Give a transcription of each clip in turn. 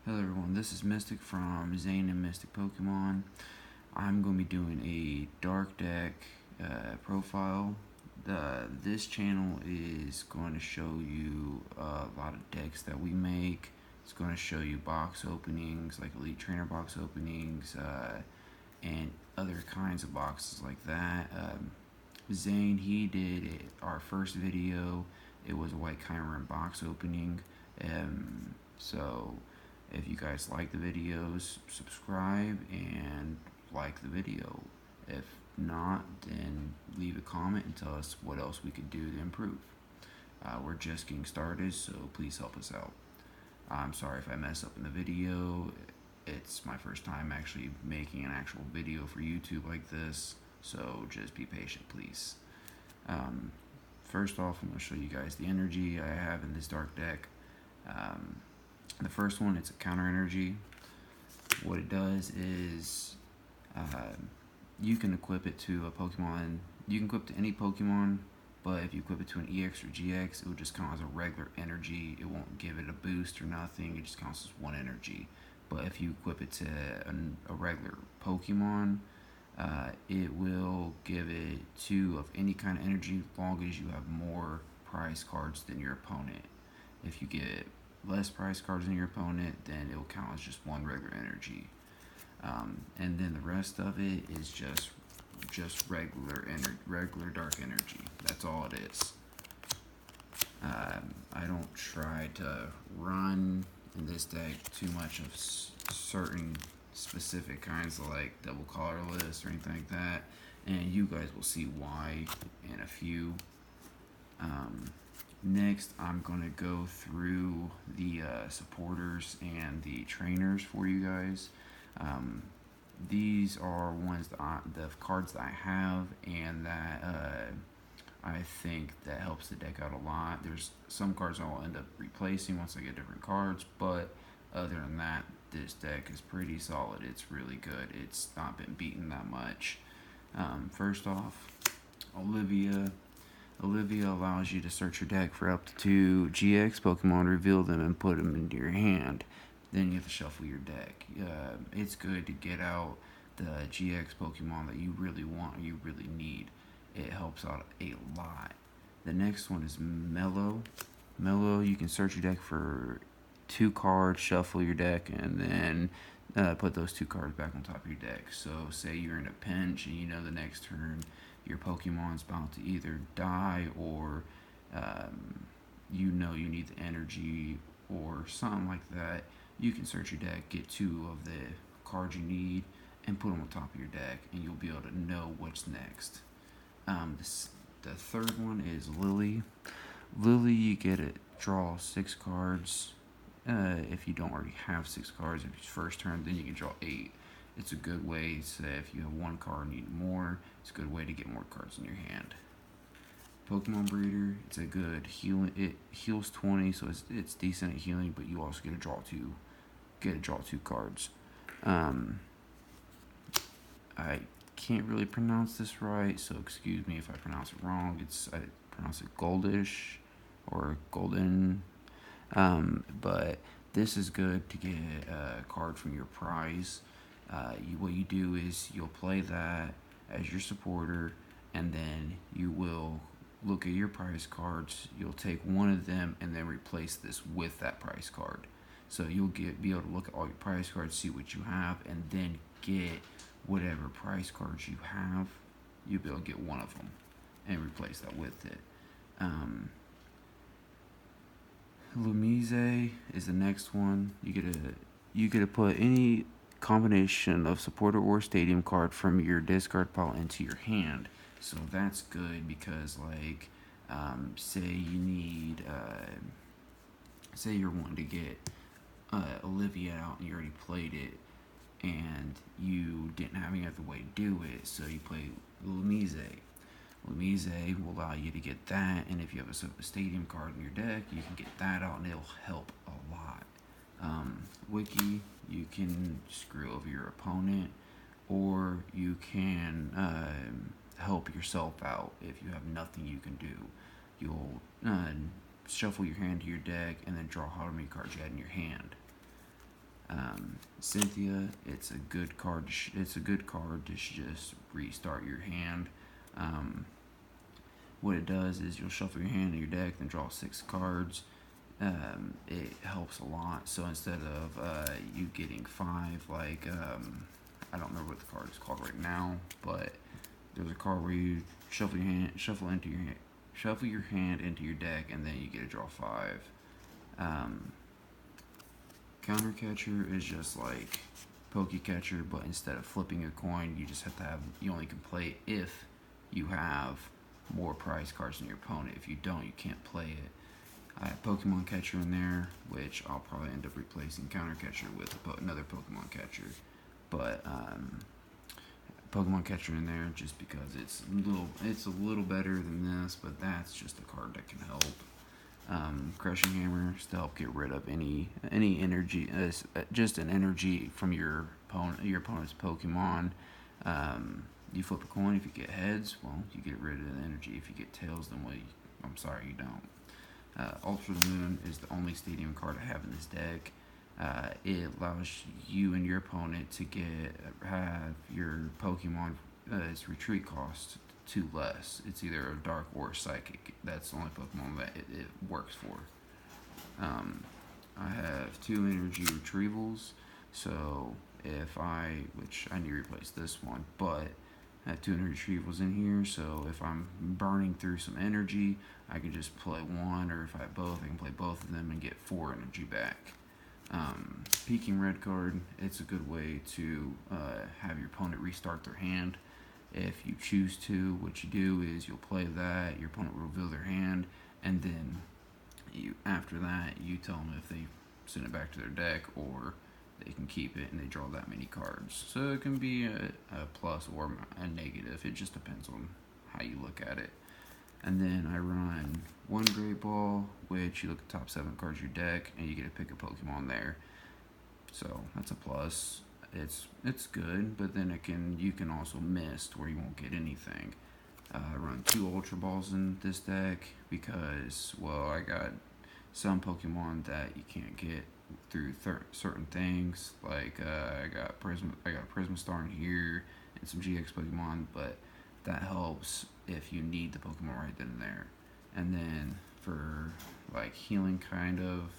Hello everyone, this is Mystic from zayne&mistics Pokemon. I'm going to be doing a dark deck profile. This channel is going to show you a lot of decks that we make. It's going to show you box openings, like Elite Trainer box openings, and other kinds of boxes like that. Zane, he did our first video. It was a White Chiron box opening. So if you guys like the videos, subscribe and like the video. If not, then leave a comment and tell us what else we could do to improve. We're just getting started, so please help us out. I'm sorry if I mess up in the video. It's my first time actually making an actual video for YouTube like this, so just be patient, please. Um, First off, I'm going to show you guys the energy I have in this dark deck. Um, the first one, it's a counter energy. What it does is you can equip it to a Pokemon. You can equip to any Pokemon, but if you equip it to an EX or GX, it will just count as a regular energy. It won't give it a boost or nothing. It just counts as one energy. But if you equip it to a regular Pokemon, it will give it 2 of any kind of energy as long as you have more prize cards than your opponent. If you get less prize cards than your opponent, then it will count as just 1 regular energy. And then the rest of it is just regular dark energy. That's all it is. I don't try to run in this deck too much of certain specific kinds of like double colorless or anything like that, and you guys will see why in a few. Next, I'm going to go through the supporters and the trainers for you guys. These are ones that the cards that I have and that I think that helps the deck out a lot. There's some cards I'll end up replacing once I get different cards, but other than that, this deck is pretty solid. It's really good. It's not been beaten that much. First off, Olivia. Olivia allows you to search your deck for up to 2 GX Pokemon, reveal them, and put them into your hand. Then you have to shuffle your deck. It's good to get out the GX Pokemon that you really want or you really need. It helps out a lot. The next one is Mellow. Mellow, you can search your deck for 2 cards, shuffle your deck, and then put those 2 cards back on top of your deck. So say you're in a pinch and you know the next turn your Pokemon's about to either die or you know you need the energy or something like that. You can search your deck, get 2 of the cards you need, and put them on top of your deck, and you'll be able to know what's next. The third one is Lily. Lily, you get it. Draw 6 cards. If you don't already have 6 cards, if it's first turn, then you can draw 8. It's a good way. Say if you have 1 card and need more, it's a good way to get more cards in your hand. Pokemon Breeder, it's a good healing. It heals 20, so it's decent at healing, but you also get to draw 2 cards. I can't really pronounce this right, so excuse me if I pronounce it wrong. I pronounce it Goldish or Golden, but this is good to get a card from your prize. What you do is you'll play that as your supporter, and then you will look at your prize cards. You'll take one of them and then replace this with that prize card. So you'll be able to look at all your prize cards, see what you have, and then get whatever prize cards you have. You'll be able to get one of them and replace that with it. Lumise is the next one. You get to put any combination of supporter or stadium card from your discard pile into your hand. So that's good because, like, say you need, say you're wanting to get Olivia out and you already played it, and you didn't have any other way to do it, so you play Lumise. Lumise will allow you to get that, and if you have a stadium card in your deck, you can get that out, and it'll help a lot. Wiki, you can screw over your opponent, or you can help yourself out if you have nothing you can do. You'll shuffle your hand to your deck, and then draw however many cards you had in your hand. Cynthia, it's a good card. It's a good card to just restart your hand. Um, what it does is you'll shuffle your hand in your deck, then draw 6 cards. It helps a lot. So instead of you getting 5, like I don't remember what the card is called right now, but there's a card where you shuffle your hand into your deck, and then you get to draw 5. Um, Counter catcher is just like Catcher, but instead of flipping a coin, you just have to have. You only can play it if you have more prize cards than your opponent. If you don't, you can't play it. I have Pokemon Catcher in there, which I'll probably end up replacing Counter Catcher with another Pokemon Catcher. But Pokemon Catcher in there just because it's a little better than this, but that's just a card that can help. Crushing Hammer to help get rid of any energy, just an energy from your opponent's Pokemon. You flip a coin. If you get heads, well, you get rid of the energy. If you get tails, then I'm sorry, you don't. Ultra the Moon is the only stadium card I have in this deck. It allows you and your opponent to have your Pokemon its retreat cost 2 less. It's either a dark or a psychic. That's the only Pokemon that it works for. I have 2 energy retrievals, so which I need to replace this one, but I have 2 energy retrievals in here, so if I'm burning through some energy, I can just play one, or if I have both, I can play both of them and get 4 energy back. Peeking Red card, it's a good way to have your opponent restart their hand. If you choose to, what you do is you'll play that, your opponent will reveal their hand, and then after that, you tell them if they send it back to their deck or they can keep it and they draw that many cards. So it can be a plus or a negative. It just depends on how you look at it. And then I run 1 Great Ball, which you look at the top 7 cards of your deck and you get to pick a Pokemon there. So that's a plus. It's good, but then you can also mist where you won't get anything. I run 2 Ultra Balls in this deck because, well, I got some Pokemon that you can't get through certain things. Like I got a Prisma Star in here and some GX Pokemon, but that helps if you need the Pokemon right then and there. And then for like healing kind of,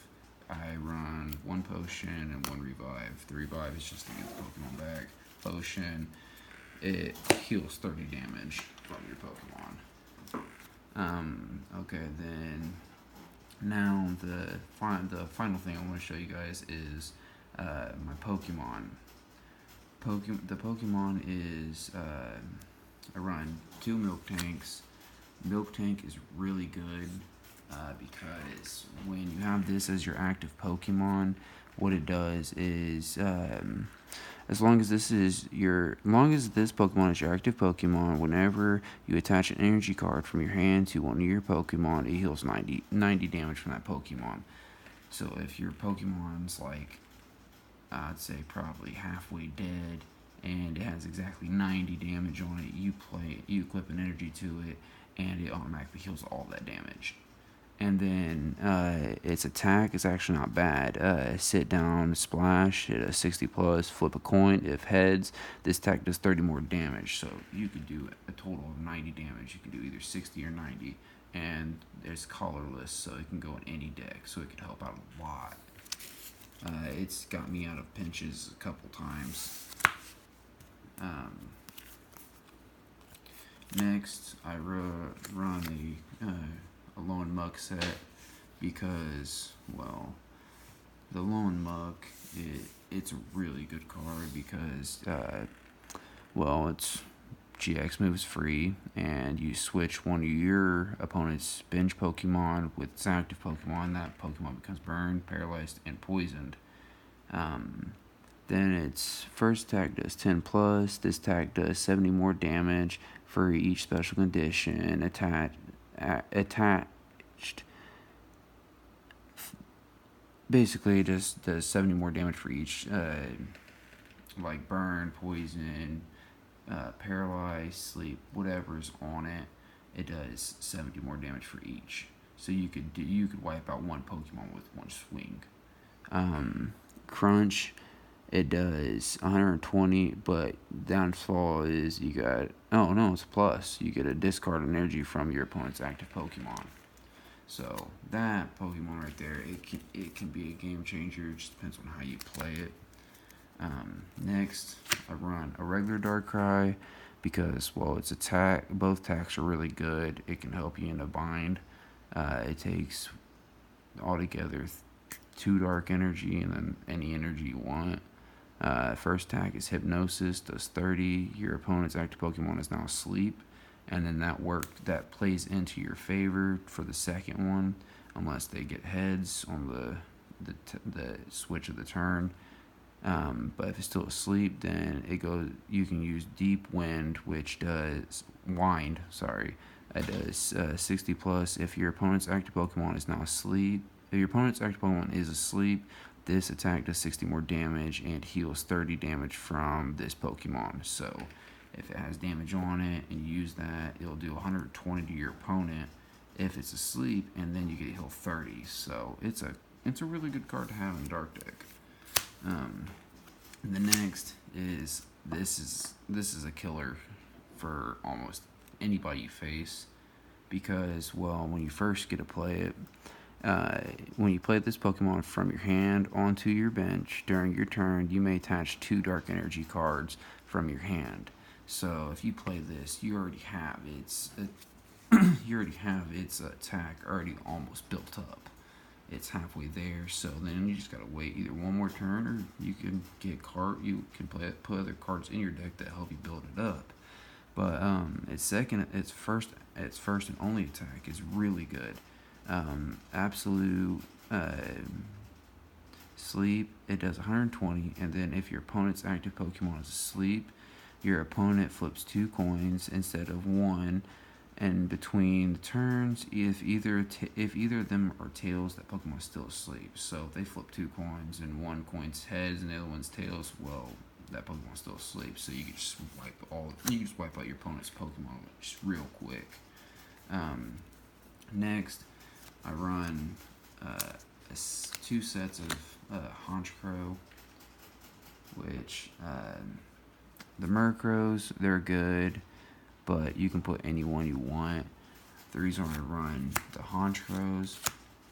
I run 1 Potion and 1 Revive. The Revive is just to get the Pokemon back. Potion, it heals 30 damage from your Pokemon. Okay, then now the final thing I want to show you guys is my Pokemon. The Pokemon is I run 2 Milk Tanks. Milk Tank is really good because when you have this as your active Pokemon, what it does is as long as this Pokemon is your active Pokemon, whenever you attach an energy card from your hand to one of your Pokemon, it heals 90 damage from that Pokemon. So if your Pokemon's like, I'd say probably halfway dead, and it has exactly 90 damage on it, you equip an energy to it, and it automatically heals all that damage. And then its attack is actually not bad. Sit down, splash, hit a 60 plus, flip a coin. If heads, this attack does 30 more damage. So you could do a total of 90 damage. You can do either 60 or 90. And it's colorless, so it can go in any deck. So it could help out a lot. It's got me out of pinches a couple times. Next, I run a Lone Muck set because, well, the Lone Muck, it's a really good card because, well, it's GX moves free, and you switch one of your opponent's bench Pokemon with its active Pokemon. That Pokemon becomes burned, paralyzed, and poisoned. Then its first attack does 10 plus. This attack does 70 more damage for each special condition attached. Basically, it just does 70 more damage for each, like burn, poison, paralyze, sleep, whatever's on it. It does 70 more damage for each. So you could wipe out one Pokemon with one swing. Crunch. It does 120, but downfall is you got, oh no, it's a plus. You get a discard energy from your opponent's active Pokemon. So that Pokemon right there, it can be a game changer. It just depends on how you play it. Next, I run a regular Darkrai because, well, its attack, both attacks are really good. It can help you in a bind. It takes altogether 2 dark energy and then any energy you want. First attack is Hypnosis, does 30. Your opponent's active Pokemon is now asleep, and then that plays into your favor for the second one, unless they get heads on the switch of the turn. But if it's still asleep, then it goes. You can use Deep Wind, which does Wind. Sorry, it does 60 plus. If your opponent's active Pokemon is now asleep, if your opponent's active Pokemon is asleep, this attack does 60 more damage and heals 30 damage from this Pokemon. So if it has damage on it and you use that, it'll do 120 to your opponent if it's asleep, and then you get heal 30. So it's a really good card to have in Dark Deck. The next is this is a killer for almost anybody you face, because, well, when you first get to play it, when you play this Pokemon from your hand onto your bench during your turn, you may attach 2 Dark Energy cards from your hand. So if you play this, you already have its attack already almost built up. It's halfway there, so then you just gotta wait either one more turn, or you can put other cards in your deck that help you build it up. But its first and only attack is really good. Absolute Sleep, it does 120, and then if your opponent's active Pokemon is asleep, your opponent flips 2 coins instead of 1, and between the turns, if either of them are tails, that Pokemon is still asleep. So if they flip 2 coins and 1 coin's heads and the other one's tails, well, that Pokemon's still asleep. So you can just wipe out your opponent's Pokemon just real quick. Next, I run 2 sets of Honchkrow, which the Murkrows, they're good, but you can put any one you want. The reason why I run the Honchkrows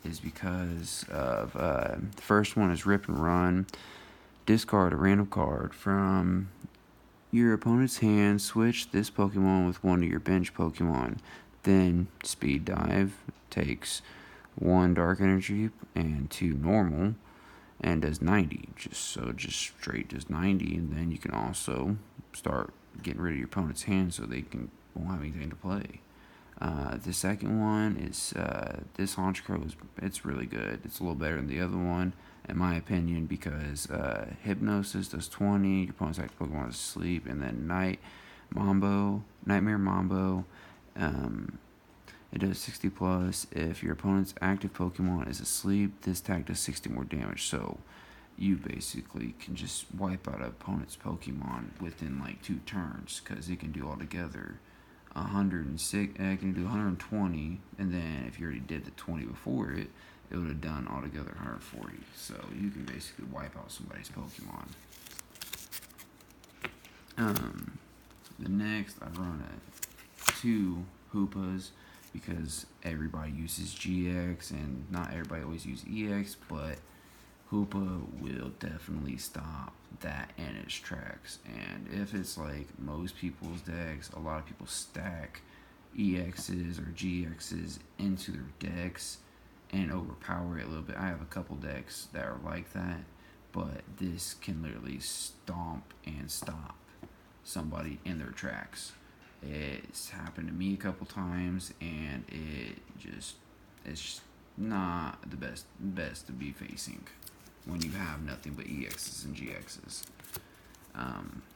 is because of the first one is Rip and Run. Discard a random card from your opponent's hand, switch this Pokemon with one of your bench Pokemon. Then Speed Dive takes 1 Dark Energy and 2 normal, and does 90. Just straight does 90, and then you can also start getting rid of your opponent's hand so they won't have anything to play. The second one is this Honchkrow it's really good. It's a little better than the other one, in my opinion, because Hypnosis does 20, your opponent's active Pokemon is asleep, and then Nightmare Mambo, it does 60 plus. If your opponent's active Pokemon is asleep, this attack does 60 more damage. So you basically can just wipe out an opponent's Pokemon within like 2 turns, because it can do altogether 106. It can do 120, and then if you already did the 20 before it, it would have done altogether 140. So you can basically wipe out somebody's Pokemon. The next, I run 2 Hoopas, because everybody uses GX and not everybody always uses EX, but Hoopa will definitely stop that in its tracks. And if it's like most people's decks, a lot of people stack EXs or GXs into their decks and overpower it a little bit. I have a couple decks that are like that, but this can literally stomp and stop somebody in their tracks. It's happened to me a couple times, and it's just not the best to be facing when you have nothing but EXs and GXs.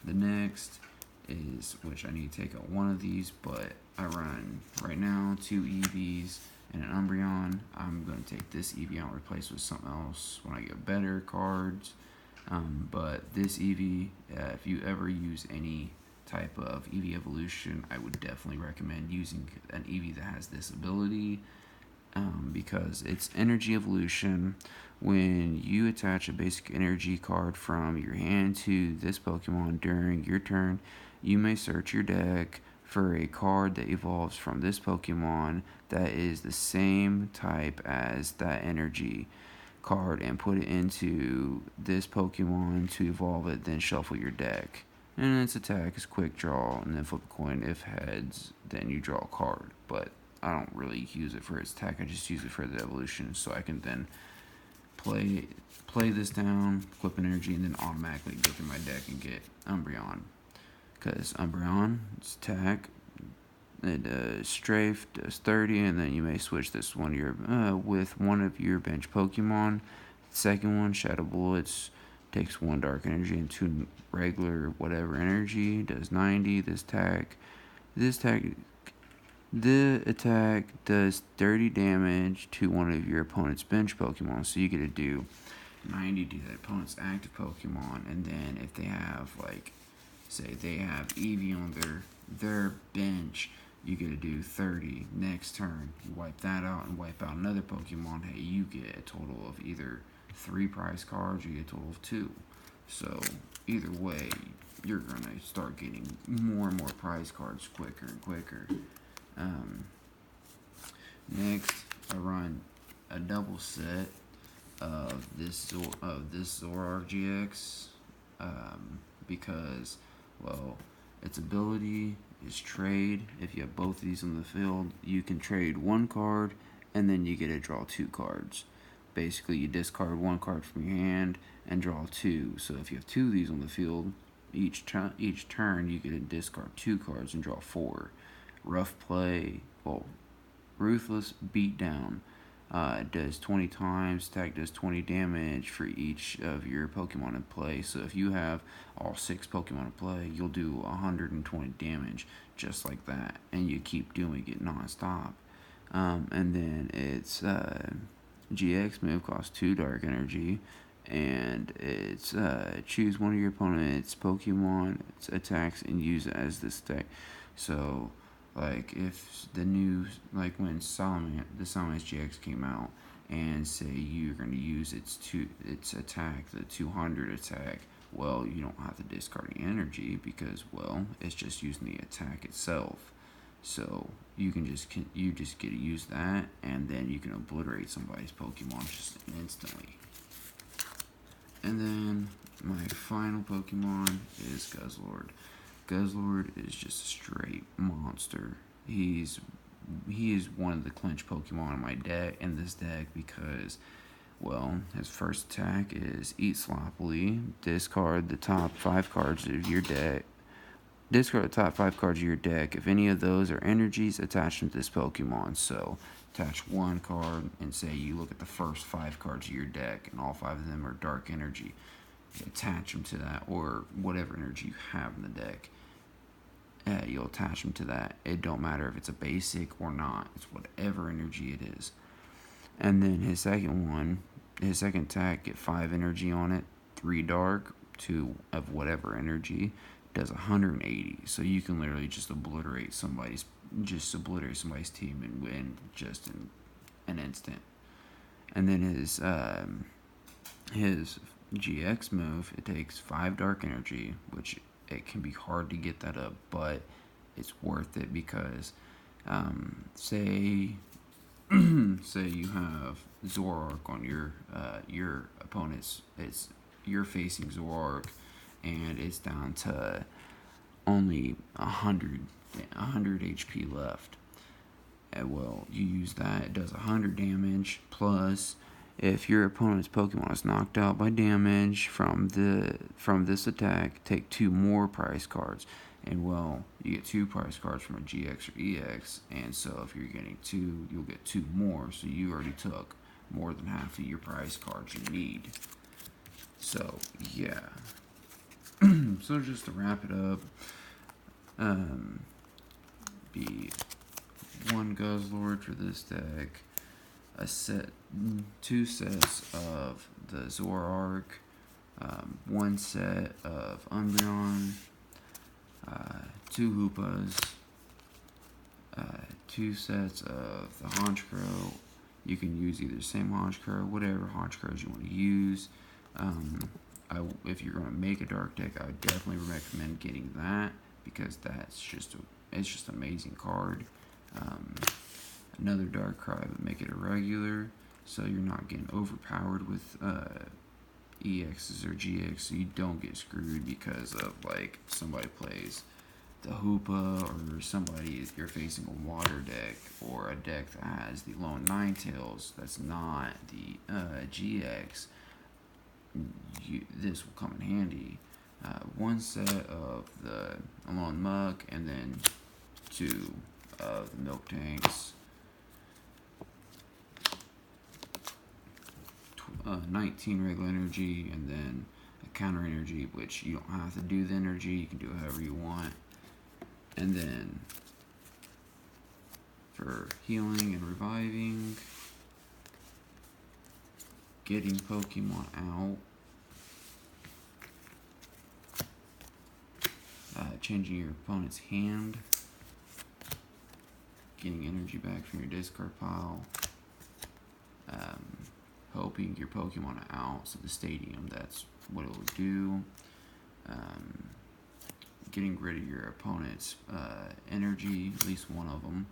The next is, which I need to take out one of these, but I run right now 2 EVs and an Umbreon. I'm going to take this EV out and replace with something else when I get better cards. But this EV, if you ever use any type of EV evolution, I would definitely recommend using an EV that has this ability. because it's energy evolution. When you attach a basic energy card from your hand to this Pokemon during your turn, you may search your deck for a card that evolves from this Pokemon that is the same type as that energy card and put it into this Pokemon to evolve it, then shuffle your deck. And its attack is quick draw, and then flip a coin. If heads, then you draw a card. But I don't really use it for its attack, I just use it for the evolution, so I can then play this down, equip an energy, and then automatically go through my deck and get Umbreon. Because Umbreon, its attack, it does strafe, does 30, and then you may switch this one with one of your bench Pokemon. Second one, Shadow Bullets, takes 1 dark energy and 2 regular whatever energy, does 90. The attack does 30 damage to one of your opponent's bench Pokemon, so you get to do 90 to that opponent's active Pokemon, and then if they have, like, say they have Eevee on their bench, you get to do 30. Next turn, you wipe that out and wipe out another Pokemon. Hey, you get a total of either 3 prize cards or you get a total of 2. So, either way, you're going to start getting more and more prize cards quicker and quicker. Next, I run a double set of this Zoroark GX because, well, its ability is trade. If you have both of these on the field, you can trade 1 card and then you get to draw 2 cards. Basically, you discard 1 card from your hand and draw 2. So if you have 2 of these on the field, each turn you get to discard 2 cards and draw 4. Rough Play, well, Ruthless Beatdown. It does 20 times, attack does 20 damage for each of your Pokemon in play. So if you have all 6 Pokemon in play, you'll do 120 damage just like that. And you keep doing it non-stop. And then its GX move costs 2 dark energy. And it's choose one of your opponent's Pokemon, its attacks, and use it as this deck. So, like, if the new, like when the Salamence GX came out, and say you're going to use its attack, the 200 attack, well, you don't have to discard any energy because, well, it's just using the attack itself. So you just get to use that, and then you can obliterate somebody's Pokemon just instantly. And then my final Pokemon is Guzzlord. Guzzlord is just a straight monster. He is one of the clinch Pokemon in this deck because, well, his first attack is Eat Sloppily. Discard the top 5 cards of your deck. Discard the top 5 cards of your deck. If any of those are energies, attach them to this Pokemon. So, attach 1 card and say you look at the first 5 cards of your deck and all 5 of them are dark energy. Attach them to that, or whatever energy you have in the deck. You'll attach them to that. It don't matter if it's a basic or not. It's whatever energy it is. And then his second attack, get 5 energy on it, 3 dark, 2 of whatever energy, does 180. So you can literally just obliterate somebody's team and win just in an instant. And then his GX move, it takes 5 dark energy, which it can be hard to get that up, but it's worth it because say you have Zoroark on your opponent's, you're facing Zoroark and it's down to only 100 HP left. Well, you use that, it does 100 damage, plus if your opponent's Pokemon is knocked out by damage from this attack, take 2 more prize cards. And, well, you get 2 prize cards from a GX or EX, and so if you're getting 2, you'll get 2 more, so you already took more than half of your prize cards you need. So, yeah. So, just to wrap it up, be 1 Guzzlord for this deck, 2 sets of the Zoroark, 1 set of Umbreon, 2 Hoopas, 2 sets of the Honchkrow, You can use either the same haunch crow, whatever haunch crows you want to use. If you're going to make a dark deck, I would definitely recommend getting that, because it's just an amazing card. Another dark cry would make it a regular, so you're not getting overpowered with EXs or GX, so you don't get screwed because of like somebody plays the Hoopa, or you're facing a water deck, or a deck that has the Lone Ninetales that's not the GX. This will come in handy. One set of the Alone Muck, and then 2 of the Milk Tanks. 19 regular energy, and then a counter energy, which you don't have to do the energy, you can do it however you want. And then for healing and reviving, getting Pokemon out, changing your opponent's hand, getting energy back from your discard pile, helping your Pokemon out, so the stadium, that's what it will do. Getting rid of your opponent's energy, at least one of them.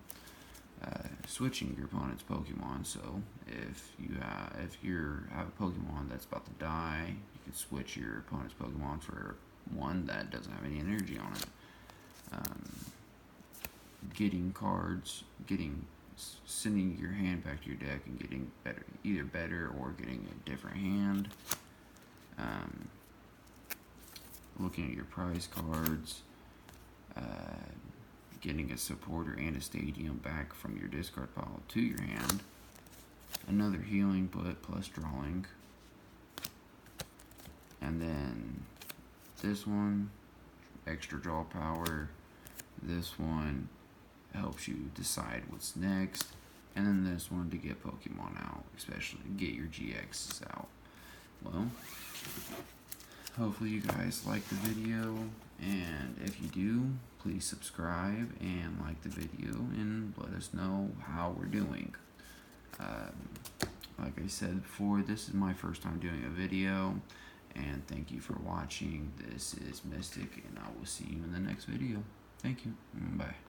Switching your opponent's Pokemon, so if you have a Pokemon that's about to die, you can switch your opponent's Pokemon for one that doesn't have any energy on it. Getting cards, sending your hand back to your deck and getting either better or getting a different hand. Looking at your prize cards, getting a supporter and a stadium back from your discard pile to your hand. Another healing plus drawing. And then this one, extra draw power. This one helps you decide what's next. And then this one to get Pokemon out, especially get your GXs out. Well, hopefully you guys like the video, and if you do, please subscribe and like the video and let us know how we're doing. Like I said before, this is my first time doing a video, and thank you for watching. This is Mystic, and I will see you in the next video. Thank you. Bye.